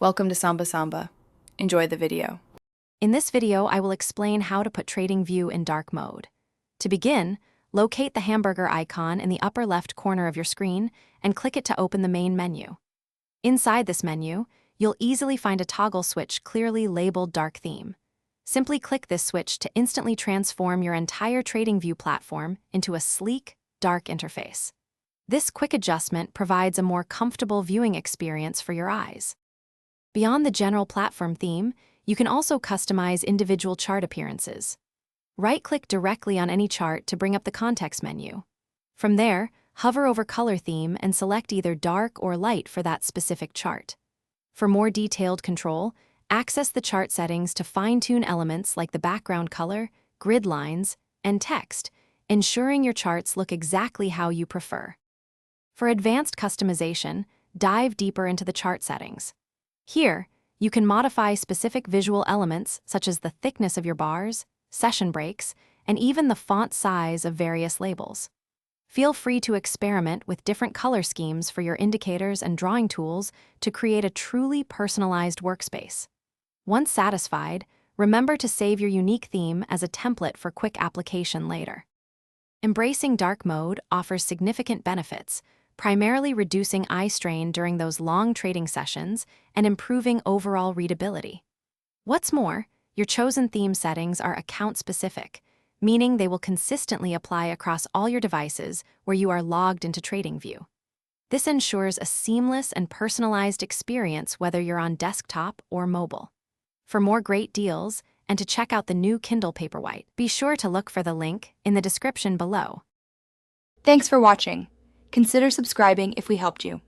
Welcome to Samba Samba. Enjoy the video. In this video, I will explain how to put TradingView in dark mode. To begin, locate the hamburger icon in the upper left corner of your screen and click it to open the main menu. Inside this menu, you'll easily find a toggle switch clearly labeled Dark Theme. Simply click this switch to instantly transform your entire TradingView platform into a sleek, dark interface. This quick adjustment provides a more comfortable viewing experience for your eyes. Beyond the general platform theme, you can also customize individual chart appearances. Right-click directly on any chart to bring up the context menu. From there, hover over Color Theme and select either dark or light for that specific chart. For more detailed control, access the chart settings to fine-tune elements like the background color, grid lines, and text, ensuring your charts look exactly how you prefer. For advanced customization, dive deeper into the chart settings. Here, you can modify specific visual elements such as the thickness of your bars, session breaks, and even the font size of various labels. Feel free to experiment with different color schemes for your indicators and drawing tools to create a truly personalized workspace. Once satisfied, remember to save your unique theme as a template for quick application later. Embracing dark mode offers significant benefits, primarily reducing eye strain during those long trading sessions and improving overall readability. What's more, your chosen theme settings are account-specific, meaning they will consistently apply across all your devices where you are logged into TradingView. This ensures a seamless and personalized experience whether you're on desktop or mobile. For more great deals and to check out the new Kindle Paperwhite, be sure to look for the link in the description below. Thanks for watching. Consider subscribing if we helped you.